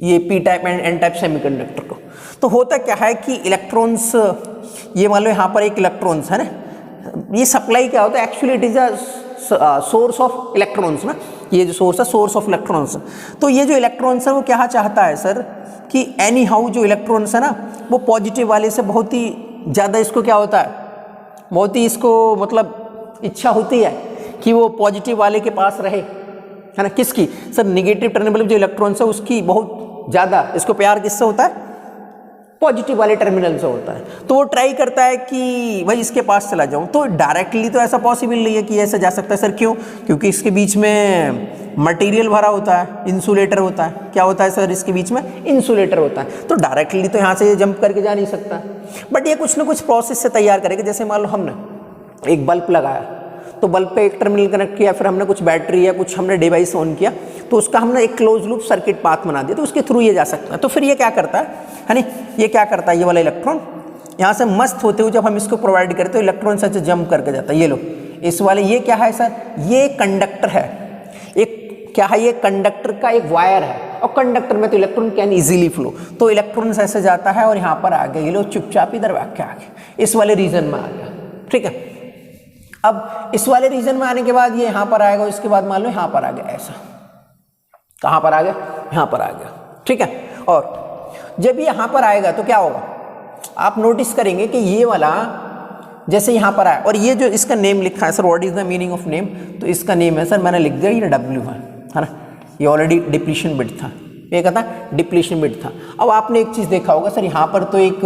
ये P type and N type semiconductor को, तो होता क्या है कि इलेक्ट्रॉन्स, ये मान लो यहाँ पर एक इलेक्ट्रॉन्स है ना, ये सप्लाई क्या होता है? Actually it is a source of electrons ना, ये जो सोर्स है सोर्स ऑफ इलेक्ट्रॉन्स। तो ये जो इलेक्ट्रॉन्स है वो क्या चाहता है सर कि एनी हाउ जो इलेक्ट्रॉन्स है ना वो पॉजिटिव वाले से बहुत ही ज़्यादा इसको क्या होता है, बहुत ही इसको मतलब इच्छा होती है कि वो पॉजिटिव वाले के पास रहे, है ना, किसकी सर, निगेटिव टर्मिनल जो इलेक्ट्रॉन्स है उसकी बहुत ज़्यादा, इसको प्यार किससे होता है, पॉजिटिव वाले टर्मिनल से होता है। तो वो ट्राई करता है कि भाई इसके पास चला जाऊं, तो डायरेक्टली तो ऐसा पॉसिबल नहीं है कि ऐसा जा सकता है सर, क्यों, क्योंकि इसके बीच में मटेरियल भरा होता है, इंसुलेटर होता है, क्या होता है सर, इसके बीच में इंसुलेटर होता है, तो डायरेक्टली तो यहाँ से जंप करके जा नहीं सकता, बट ये कुछ ना कुछ प्रोसेस से तैयार करेगा। जैसे मान लो हमने एक बल्ब लगाया, तो बल्ब पे एक टर्मिनल कनेक्ट किया, फिर हमने कुछ बैटरी या कुछ हमने डिवाइस ऑन किया, तो उसका हमने एक क्लोज लूप सर्किट पाथ बना दिया, तो उसके थ्रू ये जा सकता है। तो फिर ये क्या करता है नहीं, ये क्या करता है, ये वाला इलेक्ट्रॉन यहाँ से मस्त होते हुए जब हम इसको प्रोवाइड करते तो इलेक्ट्रॉन सच जंप करके जाता है। ये लो, इस वाले ये क्या है सर, ये कंडक्टर है, एक क्या है, ये कंडक्टर का एक वायर है, और कंडक्टर में तो इलेक्ट्रॉन कैन इजीली फ्लो, तो इलेक्ट्रॉन ऐसे जाता है और यहाँ पर आ गया, ये लो चुपचाप इधर वाक्य आ गया, इस वाले रीजन में आ गया, ठीक है। अब इस वाले रीजन में आने के बाद ये यहाँ पर आएगा, इसके बाद मान लो यहाँ पर आ गया, ऐसा कहाँ पर आ गया, यहाँ पर आ गया, ठीक है। और जब ये यहाँ पर आएगा तो क्या होगा, आप नोटिस करेंगे कि ये वाला जैसे यहाँ पर आया, और ये जो इसका नेम लिखा है sir, what is the meaning of name, तो इसका नेम है सर, मैंने लिख दिया ये W है ना, ये ऑलरेडी डिप्लीशन बिट था, ये कहता है डिप्लीशन बिट था। अब आपने एक चीज़ देखा होगा सर, यहाँ पर तो एक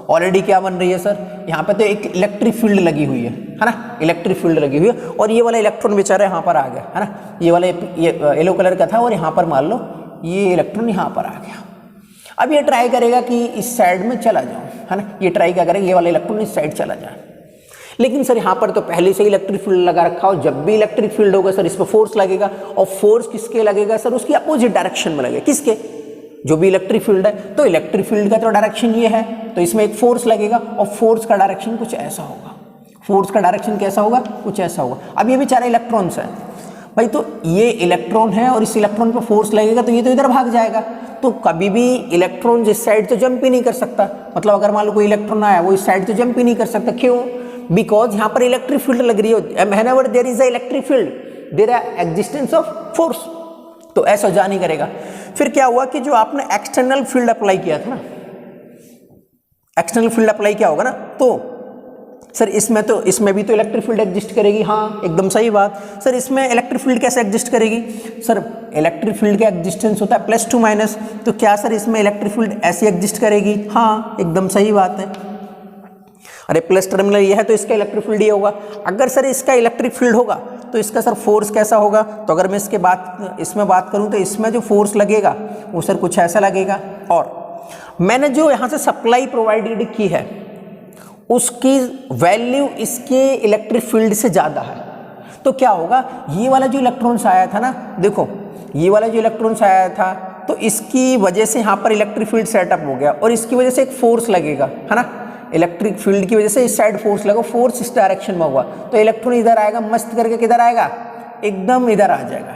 ऑलरेडी क्या बन रही है सर, यहाँ पे तो एक इलेक्ट्रिक फील्ड लगी हुई है ना, इलेक्ट्रिक फील्ड लगी हुई है, और ये वाला इलेक्ट्रॉन बेचारा यहाँ पर आ गया है ना, ये वाला ये येलो कलर का था, और यहाँ पर मान लो ये इलेक्ट्रॉन यहाँ पर आ गया। अब ये ट्राई करेगा कि इस साइड में चला जाऊँ, है ना, ये ट्राई क्या करेगा, ये वाला इलेक्ट्रॉन इस साइड चला जाए, लेकिन सर यहाँ पर तो पहले से इलेक्ट्रिक फील्ड लगा रखा हो, जब भी इलेक्ट्रिक फील्ड होगा सर इस पर फोर्स लगेगा, और फोर्स किसके लगेगा सर, उसकी अपोजिट डायरेक्शन में लगेगा, किसके, जो भी इलेक्ट्रिक फील्ड है, तो इलेक्ट्रिक फील्ड का तो डायरेक्शन ये है, तो इसमें एक फोर्स लगेगा, और फोर्स का डायरेक्शन कुछ ऐसा होगा, फोर्स का डायरेक्शन कैसा होगा, कुछ ऐसा होगा। अब ये बेचारा इलेक्ट्रॉन्स है भाई, तो ये इलेक्ट्रॉन है और इस इलेक्ट्रॉन पर फोर्स लगेगा तो ये तो इधर भाग जाएगा, तो कभी भी इलेक्ट्रॉन इस साइड तो जंप ही नहीं कर सकता, मतलब अगर मान लो कोई इलेक्ट्रॉन आया वो इस साइड तो जंप ही नहीं कर सकता, क्यों, बिकॉज यहाँ पर इलेक्ट्रिक फील्ड लग रही है, whenever there is a electric field there are existence of force, तो ऐसा जा नहीं करेगा। फिर क्या हुआ कि जो आपने एक्सटर्नल फील्ड अप्लाई किया था ना, एक्सटर्नल फील्ड अप्लाई किया होगा ना, तो सर इसमें भी तो इलेक्ट्रिक फील्ड एग्जिस्ट करेगी, हाँ एकदम सही बात। सर इसमें इलेक्ट्रिक फील्ड कैसे एग्जिस्ट करेगी, सर इलेक्ट्रिक फील्ड का एग्जिस्टेंस होता है प्लस टू माइनस, तो क्या सर इसमें इलेक्ट्रिक फील्ड ऐसे एग्जिस्ट करेगी, हाँ एकदम सही बात है। अरे प्लस टर्मिनल ये है तो इसका इलेक्ट्रिक फील्ड ये होगा, अगर सर इसका इलेक्ट्रिक फील्ड होगा तो इसका सर फोर्स कैसा होगा, तो अगर मैं इसमें बात करूं तो इसमें जो फोर्स लगेगा वो सर कुछ ऐसा लगेगा, और मैंने जो यहाँ से सप्लाई प्रोवाइडेड की है उसकी वैल्यू इसके इलेक्ट्रिक फील्ड से ज़्यादा है, तो क्या होगा, ये वाला जो इलेक्ट्रॉन्स आया था ना, देखो ये वाला जो इलेक्ट्रॉन्स आया था तो इसकी वजह से यहाँ पर इलेक्ट्रिक फील्ड सेटअप हो गया, और इसकी वजह से एक फोर्स लगेगा, है ना, इलेक्ट्रिक फील्ड की वजह से इस साइड फोर्स लगा, फोर्स इस डायरेक्शन में हुआ, तो इलेक्ट्रॉन इधर आएगा, मस्त करके किधर आएगा, एकदम इधर आ जाएगा।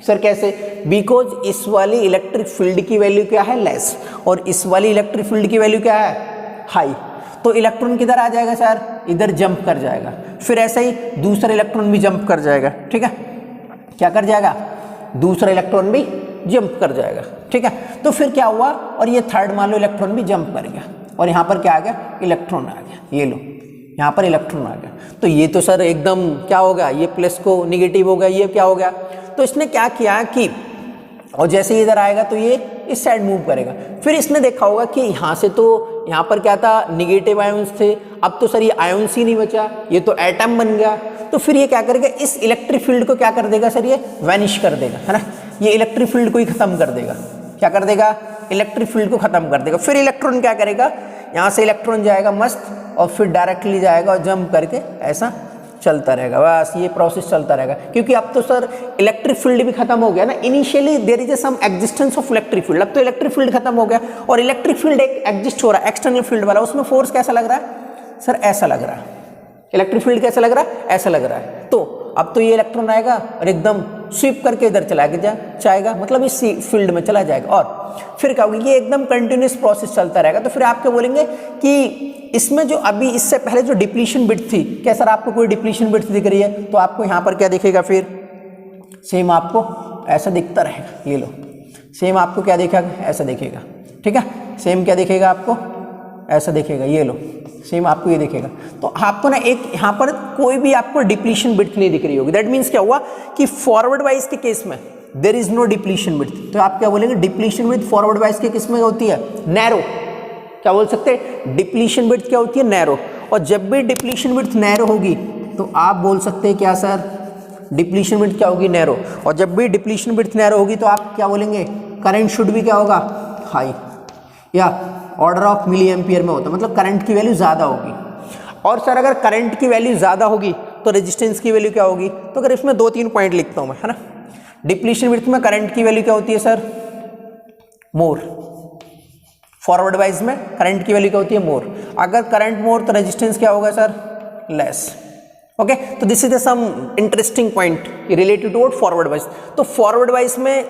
सर कैसे, बिकॉज इस वाली इलेक्ट्रिक फील्ड की वैल्यू क्या है, लेस, और इस वाली इलेक्ट्रिक फील्ड की वैल्यू क्या है, हाई, तो इलेक्ट्रॉन किधर आ जाएगा सर, इधर जंप कर जाएगा। फिर ऐसे ही दूसरा इलेक्ट्रॉन भी जंप कर जाएगा, ठीक है, क्या कर जाएगा, दूसरा इलेक्ट्रॉन भी जंप कर जाएगा, ठीक है। तो फिर क्या हुआ, और ये थर्ड मान लो इलेक्ट्रॉन भी जंप कर गया, और यहाँ पर क्या आ गया, इलेक्ट्रॉन आ गया, ये लो यहाँ पर इलेक्ट्रॉन आ गया, तो ये तो सर एकदम क्या हो गया, ये प्लस को निगेटिव हो गया, ये क्या हो गया, तो इसने क्या किया कि, और जैसे ही इधर आएगा तो ये इस साइड मूव करेगा। फिर इसने देखा होगा कि यहाँ से तो यहाँ पर क्या था, निगेटिव आयंस थे, अब तो सर ये आयंस ही नहीं बचा, ये तो एटम बन गया, तो फिर ये क्या करेगा, इस इलेक्ट्रिक फील्ड को क्या कर देगा सर, ये वैनिश कर देगा, है ना, ये इलेक्ट्रिक फील्ड को ही खत्म कर देगा, क्या कर देगा, इलेक्ट्रिक फील्ड को खत्म कर देगा। फिर इलेक्ट्रॉन क्या करेगा, यहाँ से इलेक्ट्रॉन जाएगा मस्त, और फिर डायरेक्टली जाएगा और जंप करके ऐसा चलता रहेगा, बस ये प्रोसेस चलता रहेगा, क्योंकि अब तो सर इलेक्ट्रिक फील्ड भी खत्म हो गया ना, initially there is some existence of electric field, अब तो इलेक्ट्रिक फील्ड खत्म हो गया और इलेक्ट्रिक फील्ड एक एग्जिस्ट हो रहा है, एक्सटर्नल फील्ड वाला, उसमें फोर्स कैसा लग रहा है सर, ऐसा लग रहा है, इलेक्ट्रिक फील्ड कैसा लग रहा है, ऐसा लग रहा है। तो अब तो ये इलेक्ट्रॉन आएगा और एकदम स्वीप करके इधर चला जाएगा, मतलब इस फील्ड में चला जाएगा, और फिर क्या होगा, ये एकदम कंटिन्यूस प्रोसेस चलता रहेगा। तो फिर आप क्या बोलेंगे कि इसमें जो अभी इससे पहले जो डिप्लीशन बिट थी, क्या सर आपको कोई डिप्लीशन बिट दिख रही है, तो आपको यहाँ पर क्या दिखेगा, फिर सेम आपको ऐसा दिखता रहेगा, ये लो सेम आपको क्या दिखेगा, ऐसा दिखेगा, ठीक है, सेम क्या दिखेगा आपको, ऐसा दिखेगा, ये लो सेम आपको ये दिखेगा। तो आपको ना एक यहाँ पर कोई भी आपको डिप्लीशन विड्थ नहीं दिख रही होगी। दैट मीन्स क्या हुआ कि फॉरवर्ड वाइज के केस में there is no depletion width. तो आप क्या बोलेंगे, डिप्लीशन विड्थ फॉरवर्ड वाइज के केस में होती है नैरो। क्या बोल सकते हैं, डिप्लीशन विड्थ क्या होती है, नैरो। और जब भी डिप्लीशन विड्थ नैरो होगी तो आप बोल सकते हैं क्या सर, डिप्लीशन विड्थ क्या होगी, नैरो। और जब भी डिप्लीशन विड्थ नैरो होगी तो आप क्या बोलेंगे, करंट शुड भी क्या होगा, हाई, या ऑर्डर ऑफ मिली एम्पियर में होता है, मतलब करंट की वैल्यू ज़्यादा होगी। और सर अगर करंट की वैल्यू ज़्यादा होगी तो रेजिस्टेंस की वैल्यू क्या होगी। तो अगर इसमें 2-3 पॉइंट लिखता हूँ मैं, है ना। डिप्लीशन विड्थ में करंट की वैल्यू क्या होती है सर, मोर। फॉरवर्ड वाइज में करंट की वैल्यू क्या होती है, मोर। अगर करंट मोर तो रेजिस्टेंस क्या होगा सर, लेस। ओके, तो this is the some interesting point related to forward bias. तो फॉरवर्ड वाइज में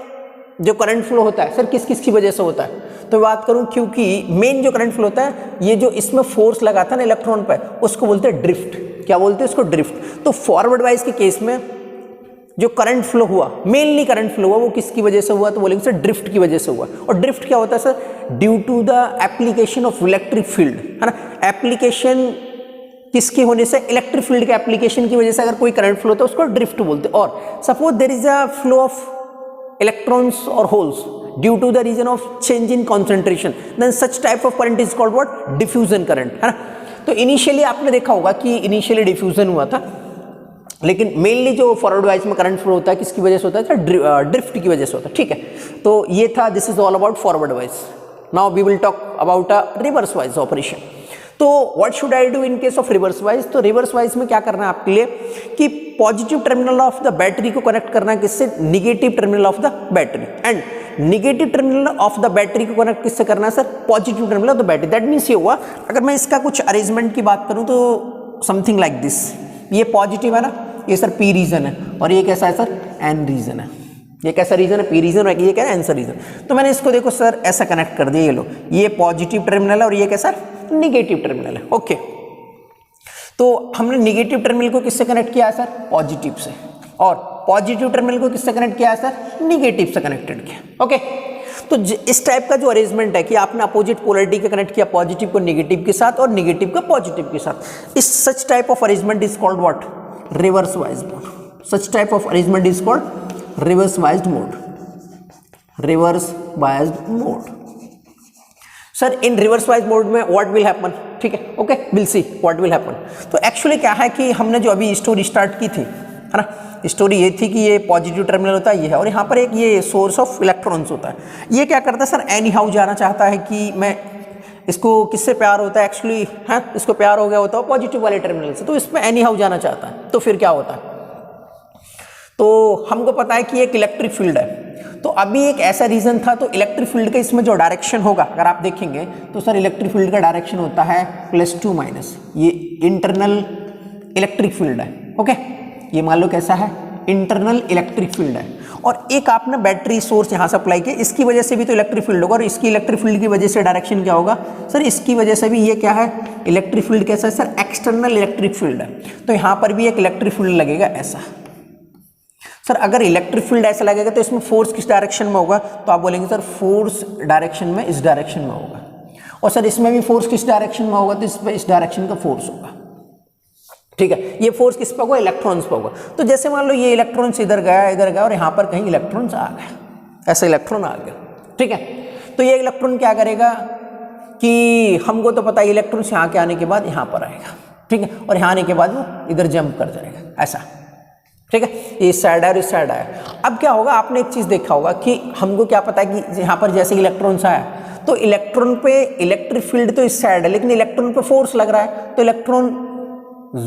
जो करंट फ्लो होता है सर किस किस की वजह से होता है, तो बात करूं, क्योंकि मेन जो करंट फ्लो होता है, ये जो इसमें फोर्स लगा था ना इलेक्ट्रॉन पर, उसको बोलते हैं ड्रिफ्ट। क्या बोलते हैं उसको, ड्रिफ्ट। तो फॉरवर्ड वाइज के केस में जो करंट फ्लो हुआ, मेनली करंट फ्लो हुआ, वो किसकी वजह से हुआ, तो बोलेंगे सर ड्रिफ्ट की वजह से हुआ। और ड्रिफ्ट क्या होता है sir, due to the application of electric field, है ना। एप्लीकेशन किसके होने से, इलेक्ट्रिक फील्ड के एप्लीकेशन की वजह से अगर कोई करंट फ्लो होता है उसको ड्रिफ्ट बोलते हैं। और suppose there is a flow of electrons और holes due to the reason of change in concentration, then such type of current is called what, diffusion current, है ना। तो इनिशियली आपने देखा होगा कि इनिशियली डिफ्यूजन हुआ था, लेकिन मेनली जो फॉरवर्ड वाइज में करंट फ्लो होता है किसकी वजह से होता है, ड्रिफ्ट की वजह से होता है। ठीक है, तो ये था, this is all about forward bias. Now we will talk about a reverse bias operation. तो what should I do in case of reverse bias. तो रिवर्स वाइज में क्या करना है आपके लिए कि positive terminal of the battery को कनेक्ट करना है किससे, negative terminal of the battery. And negative terminal of the battery को कनेक्ट किससे करना है sir, positive terminal of the battery. That means ये हुआ, अगर मैं इसका कुछ अरेंजमेंट की बात करूं तो समथिंग लाइक दिस। ये पॉजिटिव है ना, ये सर पी रीजन है, और ये कैसा है सर, एन रीजन है। ये कैसा रीजन है, पी रीजन, और ये क्या है, आंसर रीजन। तो मैंने इसको देखो सर ऐसा कनेक्ट कर दिया, ये लो, ये पॉजिटिव टर्मिनल है और ये कैसा, निगेटिव टर्मिनल है। ओके, तो हमने निगेटिव टर्मिनल को किससे कनेक्ट किया है सर, पॉजिटिव से, और पॉजिटिव टर्मिनल को किससे कनेक्ट किया है सर, निगेटिव से कनेक्टेड किया। ओके, तो इस टाइप का जो अरेंजमेंट है कि आपने अपोजिट पोलरिटी का कनेक्ट किया, पॉजिटिव को निगेटिव के साथ और निगेटिव का पॉजिटिव के साथ, इस such type of arrangement is called what, reverse bias mode. Such type of arrangement is called reverse biased mode, reverse biased mode. Sir in reverse bias mode में what will happen, ठीक है, okay, will see what will happen. तो actually क्या है कि हमने जो अभी स्टोरी स्टार्ट की थी, है ना, स्टोरी ये थी कि ये पॉजिटिव टर्मिनल होता है, ये है, और यहाँ पर एक ये सोर्स ऑफ इलेक्ट्रॉन्स होता है। ये क्या करता है सर, एनी हाउ जाना चाहता है कि मैं इसको किससे प्यार होता है एक्चुअली, है, इसको प्यार हो गया होता है पॉजिटिव वाले टर्मिनल से, तो इसमें एनी हाउ जाना चाहता है। तो फिर क्या होता है, तो हमको पता है कि एक इलेक्ट्रिक फील्ड है, तो अभी एक ऐसा रीजन था, तो इलेक्ट्रिक फील्ड का इसमें जो डायरेक्शन होगा, अगर आप देखेंगे तो सर इलेक्ट्रिक फील्ड का डायरेक्शन होता है +2 माइनस, ये इंटरनल इलेक्ट्रिक फील्ड है। ओके, ये मान लो कैसा है, इंटरनल इलेक्ट्रिक फील्ड है, और एक आपने बैटरी सोर्स यहाँ से अप्लाई किया, इसकी वजह से भी तो इलेक्ट्रिक फील्ड होगा, और इसकी इलेक्ट्रिक फील्ड की वजह से डायरेक्शन क्या होगा सर, इसकी वजह से भी ये क्या है, इलेक्ट्रिक फील्ड कैसा है सर, एक्सटर्नल इलेक्ट्रिक फील्ड है। तो यहाँ पर भी एक इलेक्ट्रिक फील्ड लगेगा ऐसा। सर अगर इलेक्ट्रिक फील्ड ऐसा लगेगा तो इसमें फोर्स किस डायरेक्शन में होगा, तो आप बोलेंगे सर फोर्स डायरेक्शन में इस डायरेक्शन में होगा, और सर इसमें भी फोर्स किस डायरेक्शन में होगा, तो इसमें इस डायरेक्शन का फोर्स होगा। ठीक है, ये फोर्स किस पे होगा, इलेक्ट्रॉन्स पे होगा। तो जैसे मान लो ये इलेक्ट्रॉन्स इधर गया और यहाँ पर कहीं इलेक्ट्रॉन्स आ गए, ऐसा इलेक्ट्रॉन आ गया। ठीक है, तो ये इलेक्ट्रॉन क्या करेगा कि हमको तो पता है इलेक्ट्रॉन्स यहाँ के आने के बाद यहाँ पर आएगा, ठीक है, और यहाँ आने के बाद वो इधर जंप कर जाएगा ऐसा। ठीक है, इस साइड आया और इस साइड आया। अब क्या होगा, आपने एक चीज़ देखा होगा कि हमको क्या पता है कि यहाँ पर जैसे इलेक्ट्रॉन्स आया तो इलेक्ट्रॉन पे इलेक्ट्रिक फील्ड तो इस साइड है, लेकिन इलेक्ट्रॉन पे फोर्स लग रहा है, तो इलेक्ट्रॉन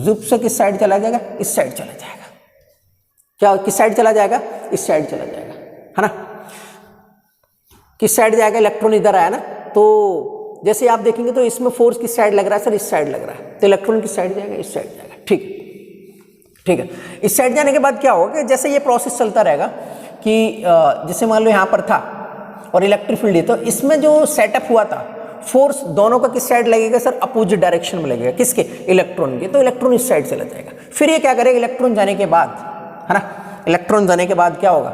जुप से किस साइड चला जाएगा, इस साइड चला जाएगा। क्या किस साइड चला जाएगा, इस साइड चला जाएगा, है ना। किस साइड जाएगा, इलेक्ट्रॉन इधर आया ना, तो जैसे आप देखेंगे तो इसमें फोर्स किस साइड लग रहा है सर, इस साइड लग रहा है, तो इलेक्ट्रॉन किस साइड जाएगा, इस साइड जाएगा। ठीक है, ठीक है, इस साइड जाने के बाद क्या होगा कि जैसे ये प्रोसेस चलता रहेगा कि जैसे मान लो यहाँ पर था और इलेक्ट्रिक फील्ड है, तो इसमें जो सेटअप हुआ था फोर्स दोनों का किस साइड लगेगा सर, अपोजिट डायरेक्शन में लगेगा, किसके, इलेक्ट्रॉन के, तो इलेक्ट्रॉन इस साइड चला जाएगा। फिर ये क्या करेगा, इलेक्ट्रॉन जाने के बाद, है ना, इलेक्ट्रॉन जाने के बाद क्या होगा,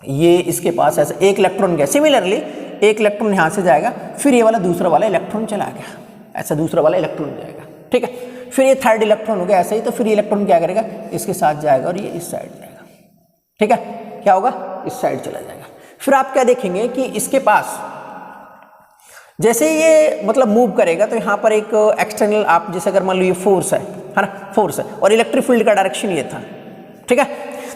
ये इसके पास ऐसा एक इलेक्ट्रॉन गया, सिमिलरली एक इलेक्ट्रॉन यहाँ से जाएगा, फिर ये वाला दूसरा वाला इलेक्ट्रॉन चला गया ऐसा दूसरा वाला इलेक्ट्रॉन जाएगा, ठीक है। फिर ये थर्ड इलेक्ट्रॉन हो गया ऐसा ही, तो फिर ये इलेक्ट्रॉन क्या करेगा, इसके साथ जाएगा और ये इस साइड जाएगा, ठीक है। क्या होगा, इस साइड चला जाएगा। फिर आप क्या देखेंगे कि इसके पास जैसे ये मतलब मूव करेगा तो यहाँ पर एक एक्सटर्नल, आप जैसे अगर मान लो ये फोर्स है ना, फोर्स है, और इलेक्ट्रिक फील्ड का डायरेक्शन ये था, ठीक है।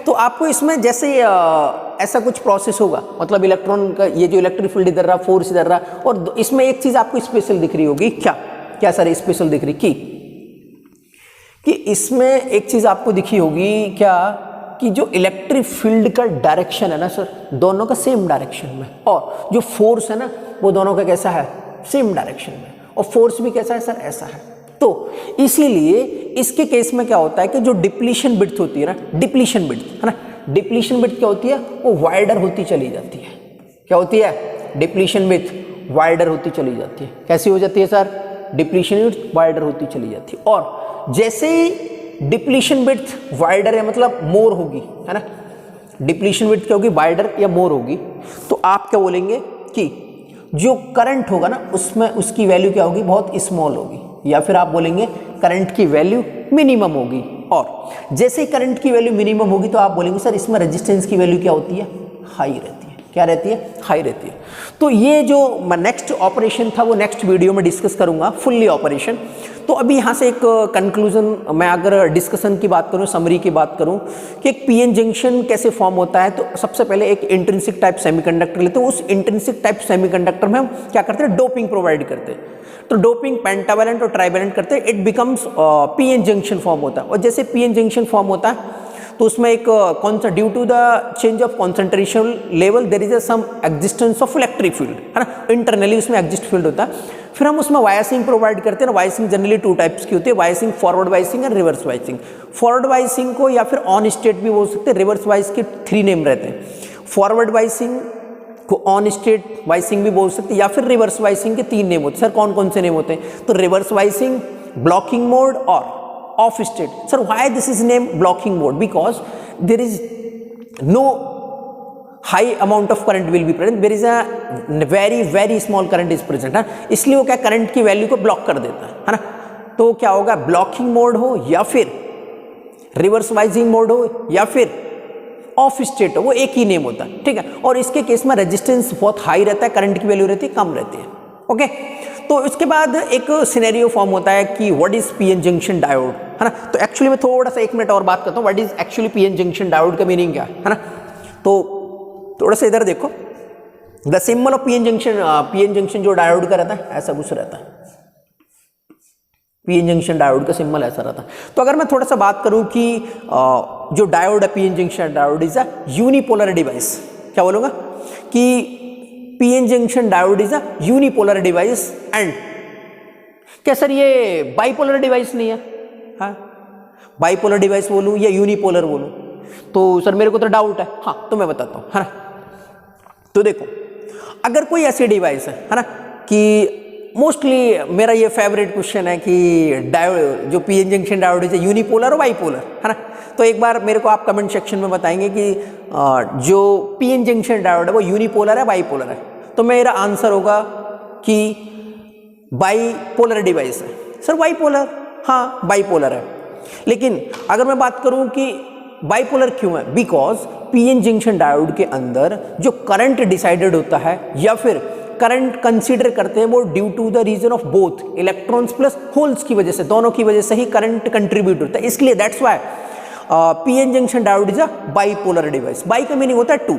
तो आपको इसमें जैसे ऐसा कुछ प्रोसेस होगा, मतलब इलेक्ट्रॉन का ये जो इलेक्ट्रिक फील्ड इधर रहा, फोर्स इधर रहा, और इसमें एक चीज आपको स्पेशल दिख रही होगी, क्या क्या सर स्पेशल दिख रही कि इसमें एक चीज आपको दिखी होगी क्या, कि जो इलेक्ट्रिक फील्ड का डायरेक्शन है ना सर, दोनों का सेम डायरेक्शन में, और जो फोर्स है ना वो दोनों का कैसा है, सेम डायरेक्शन में, और फोर्स भी कैसा है सर, ऐसा है। तो इसीलिए इसके केस में क्या होता है कि जो डिप्लीशन विड्थ होती है ना, डिप्लीशन विड्थ है ना, डिप्लीशन विड्थ क्या होती है, वो वाइडर होती चली जाती है। क्या होती है, डिप्लीशन विड्थ वाइडर होती चली जाती है। कैसी हो जाती है सर, डिप्लीशन विड्थ वाइडर होती चली जाती है। और जैसे ही डिप्लीशन विड्थ वाइडर है, मतलब मोर होगी, है ना, डिप्लीशन विड्थ क्या होगी, वाइडर या मोर होगी, तो आप क्या बोलेंगे कि जो करंट होगा ना उसमें उसकी वैल्यू क्या होगी, बहुत स्मॉल होगी, या फिर आप बोलेंगे करंट की वैल्यू मिनिमम होगी। और जैसे ही करंट की वैल्यू मिनिमम होगी तो आप बोलेंगे सर इसमें रेजिस्टेंस की वैल्यू क्या होती है, हाई रहती है। क्या रहती है, हाई रहती है। तो ये जो नेक्स्ट ऑपरेशन था वो नेक्स्ट वीडियो में डिस्कस करूंगा, फुल्ली ऑपरेशन। तो अभी यहाँ से एक कंक्लूजन, मैं अगर डिस्कशन की बात करूँ, समरी की बात करूँ कि एक पीएन जंक्शन कैसे फॉर्म होता है, तो सबसे पहले एक इंट्रिंसिक टाइप सेमीकंडक्टर लेते हैं। उस इंट्रिंसिक टाइप सेमीकंडक्टर में हम क्या करते हैं, डोपिंग प्रोवाइड करते हैं। तो डोपिंग पेंटावैलेंट और ट्राइवैलेंट करते हैं, it becomes PN junction form होता है। और जैसे पीएन जंक्शन फॉर्म होता है तो उसमें एक due to the change of concentration level there is some existence of electric field, है ना, इंटरनली उसमें एग्जिस्ट फील्ड होता है। फिर हम उसमें वायसिंग प्रोवाइड करते हैं। वायसिंग जनरली 2 टाइप्स की होती है, वायसिंग फॉरवर्ड वायसिंग और रिवर्स वायसिंग। फॉरवर्ड वायसिंग को या फिर ऑन स्टेट भी बोल सकते हैं, रिवर्स वाइस के 3 नेम रहते हैं। फॉरवर्ड वायसिंग को ऑन स्टेट वाइसिंग भी बोल सकते हैं, या फिर रिवर्स वाइसिंग के 3 नेम होते हैं। सर कौन कौन से नेम होते हैं, तो रिवर्स वाइसिंग, ब्लॉकिंग मोड और off state. Sir why this is name blocking mode, because there is no high amount of current will be present, there is a very very small current is present, है, इसलिए वो क्या current की value को block कर देता है ना। तो क्या होगा, ब्लॉकिंग मोड हो या फिर रिवर्स वाइसिंग मोड हो या फिर ऑफ स्टेट हो, वो एक ही नेम होता है, ठीक है। और इसके केस में रेजिस्टेंस बहुत हाई रहता है, करंट की वैल्यू रहती है कम रहती है, ओके। तो इसके बाद एक सिनेरियो फॉर्म होता है कि what is PN junction diode, है ना। तो एक्चुअली मैं थोड़ा सा 1 मिनट और बात करता हूँ, what is actually PN junction diode का मीनिंग क्या है ना। तो थोड़ा सा इधर देखो, the symbol of PN junction जो डायोड का रहता है ऐसा कुछ रहता है, पीएन जंक्शन डायोड का सिंबल ऐसा रहता है। तो अगर मैं थोड़ा सा बात करूं कि जो डायोड है, PN junction diode is a unipolar device. क्या बोलूंगा कि PN junction diode is a unipolar device and, क्या सर ये बाइपोलर डिवाइस नहीं है, हाँ, बाइपोलर डिवाइस बोलूं या यूनिपोलर बोलूं, तो सर मेरे को तो डाउट है। हाँ तो मैं बताता हूं, है ना। तो देखो, अगर कोई ऐसी डिवाइस है ना, कि मोस्टली मेरा ये फेवरेट क्वेश्चन है कि डायोड, जो पीएन जंक्शन डायोड है यूनिपोलर और बाइपोलर, है ना। तो एक बार मेरे को आप कमेंट सेक्शन में बताएंगे कि जो पीएन जंक्शन डायोड है वो यूनिपोलर है बाइपोलर है, तो मेरा आंसर होगा कि बाइपोलर डिवाइस है। सर बाइपोलर, हाँ बाइपोलर है, लेकिन अगर मैं बात करूं कि बाइपोलर क्यों है, बिकॉज पीएन जंक्शन डायोड के अंदर जो करंट डिसाइडेड होता है या फिर करंट कंसीडर करते हैं वो due to the reason of both electrons plus holes की वजह से, दोनों की वजह से ही करंट कंट्रीब्यूट होता है, इसलिए that's why PN junction diode is a bipolar device. By का मीनिंग होता है 2।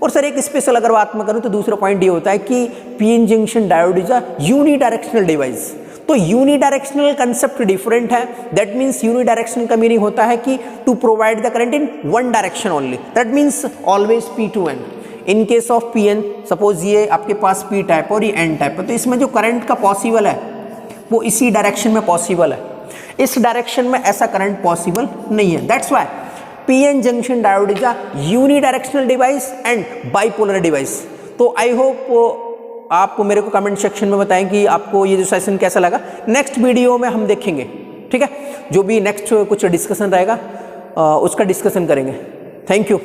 और सर एक स्पेशल अगर बात मैं करूं तो दूसरा पॉइंट ये होता है कि PN junction diode is a unidirectional device. तो यूनिडायरेक्शनल कंसेप्ट डिफरेंट है, दैट मीन्स यूनिडायरेक्शनल का मीनिंग होता है कि to provide the current in one direction only, that means always P to N। In case of PN, suppose ये आपके पास P type और ये एन टाइप है, तो इसमें जो करंट का पॉसिबल है वो इसी डायरेक्शन में पॉसिबल है, इस डायरेक्शन में ऐसा करंट पॉसिबल नहीं है। That's why PN junction diode is a unidirectional device and bipolar device. तो आई होप आपको मेरे को कमेंट सेक्शन में बताएं कि आपको ये जो सेशन कैसा लगा। नेक्स्ट वीडियो में हम देखेंगे, ठीक है, जो भी नेक्स्ट कुछ डिस्कशन रहेगा उसका डिस्कशन करेंगे। Thank you.